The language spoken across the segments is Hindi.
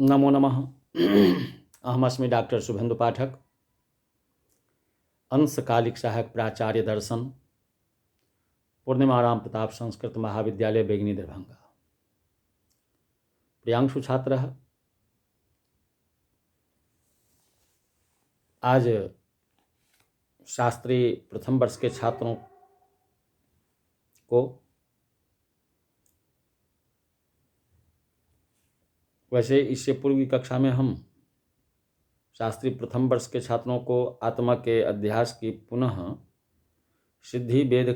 नमो नमः। अहमस्मि डॉक्टर शुभेन्दु पाठक, अंशकालिक सहायक प्राचार्य दर्शन, पूर्णिमाराम प्रताप संस्कृत महाविद्यालय बेगनी दरभंगा। प्रियांशु छात्रः, आज शास्त्री प्रथम वर्ष के छात्रों को, वैसे इससे पूर्व की कक्षा में हम शास्त्री प्रथम वर्ष के छात्रों को आत्मा के अध्यास की पुनः सिद्धि भेद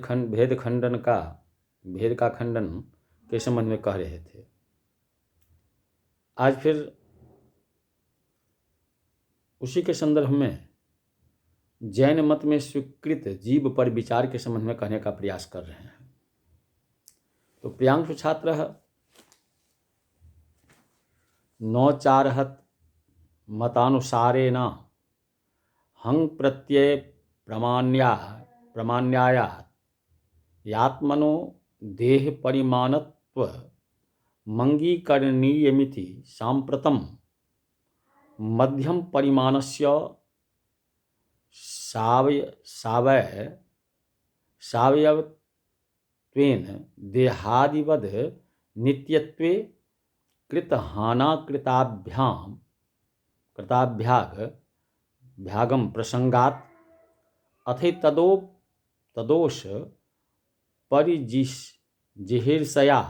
का खंडन के संबंध में कह रहे थे। आज फिर उसी के संदर्भ में जैन मत में स्वीकृत जीव पर विचार के संबंध में कहने का प्रयास कर रहे हैं। तो प्रियांशु छात्र नौचारहत मतानुसारेण हंग प्रत्यय प्रमाण्याया यात्मनो देह परिमाणत्व मंगीकरणीयमिति सांप्रतम मध्यम परिमाणस्य सावयवत्वेन देहादिवद नित्यत्वे कृताभ्यागम प्रसंगात अथे तदोष परिजिहिर्षया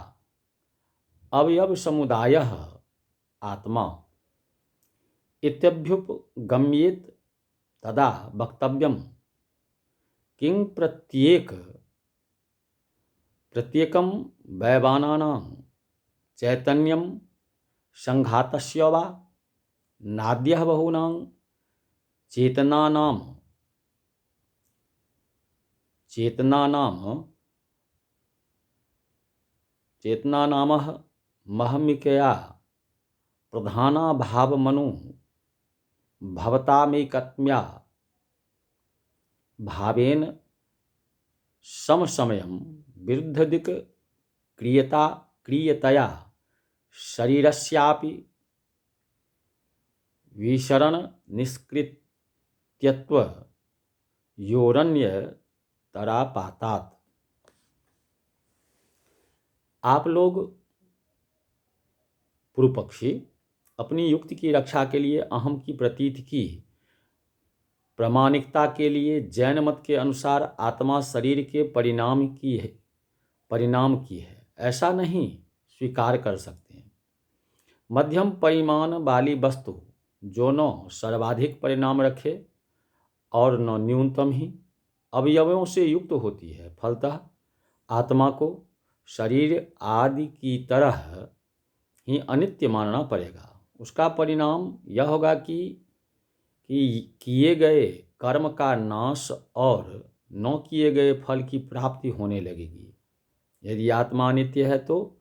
अवयव समुदायः आत्मा इत्यभ्युपगम्येत तदा वक्तव्यम किं प्रत्येकं वैवानानां चैतन्यं संघातस्य वा नाद्यः बहूनां चेतनानामः महमिकया प्रधानाभावमनु भवतामेकत्म्या भावेन समसमयं विरुद्धदिक् क्रियतया शरीरस्यापि विशरण निष्कृत्यत्व योरन्यतरापातात्। आप लोग पूर्व पक्षी अपनी युक्ति की रक्षा के लिए अहम की प्रतीति की प्रामाणिकता के लिए जैन मत के अनुसार आत्मा शरीर के परिणाम की है ऐसा नहीं स्वीकार कर सकते हैं। मध्यम परिमाण वाली वस्तु जो न सर्वाधिक परिणाम रखे और न न्यूनतम ही अवयवों से युक्त होती है, फलतः आत्मा को शरीर आदि की तरह ही अनित्य मानना पड़ेगा। उसका परिणाम यह होगा कि किए गए कर्म का नाश और न किए गए फल की प्राप्ति होने लगेगी। यदि आत्मा नित्य है तो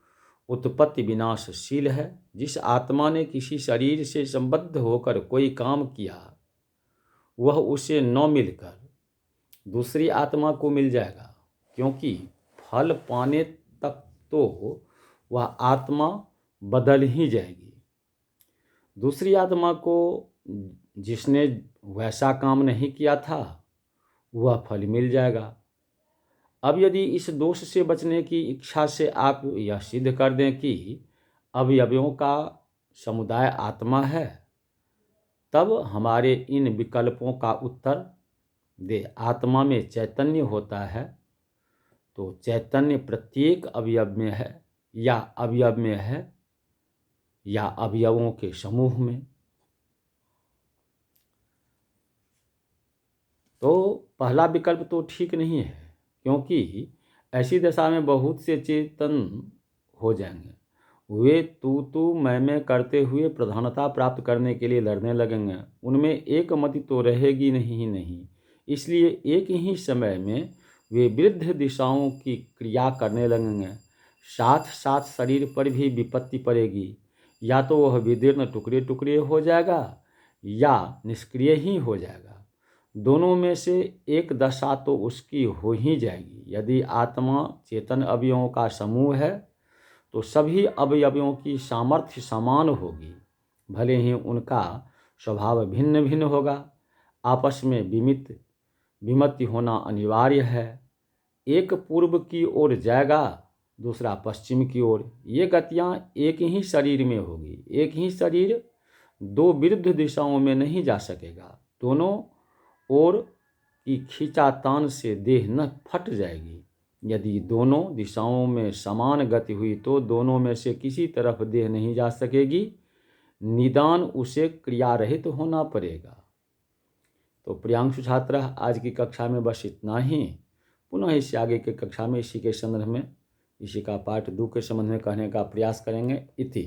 उत्पत्ति विनाशशील है। जिस आत्मा ने किसी शरीर से संबद्ध होकर कोई काम किया वह उसे न मिलकर दूसरी आत्मा को मिल जाएगा, क्योंकि फल पाने तक तो वह आत्मा बदल ही जाएगी। दूसरी आत्मा को जिसने वैसा काम नहीं किया था वह फल मिल जाएगा। अब यदि इस दोष से बचने की इच्छा से आप यह सिद्ध कर दें कि अवयवों का समुदाय आत्मा है, तब हमारे इन विकल्पों का उत्तर दे। आत्मा में चैतन्य होता है तो चैतन्य प्रत्येक अवयव में है या अवयव में है या अवयवों के समूह में। तो पहला विकल्प तो ठीक नहीं है, क्योंकि ऐसी दशा में बहुत से चेतन हो जाएंगे। वे तू मैं करते हुए प्रधानता प्राप्त करने के लिए लड़ने लगेंगे। उनमें एक मति तो रहेगी नहीं। इसलिए एक ही समय में वे विरुद्ध दिशाओं की क्रिया करने लगेंगे। साथ साथ शरीर पर भी विपत्ति पड़ेगी। या तो वह विदीर्ण टुकड़े टुकड़े हो जाएगा या निष्क्रिय ही हो जाएगा। दोनों में से एक दशा तो उसकी हो ही जाएगी। यदि आत्मा चेतन अवयवों का समूह है तो सभी अवयवों की सामर्थ्य समान होगी। भले ही उनका स्वभाव भिन्न भिन्न होगा, आपस में विमति होना अनिवार्य है। एक पूर्व की ओर जाएगा, दूसरा पश्चिम की ओर। ये गतियाँ एक ही शरीर में होगी। एक ही शरीर दो विरुद्ध दिशाओं में नहीं जा सकेगा। दोनों ओर की खींचातान से देह न फट जाएगी। यदि दोनों दिशाओं में समान गति हुई तो दोनों में से किसी तरफ देह नहीं जा सकेगी, निदान उसे क्रिया रहित होना पड़ेगा। तो प्रियांशु छात्र, आज की कक्षा में बस इतना ही। पुनः इससे आगे की कक्षा में इसी के संदर्भ में, इसी का पार्ट 2 के संबंध में कहने का प्रयास करेंगे। इति।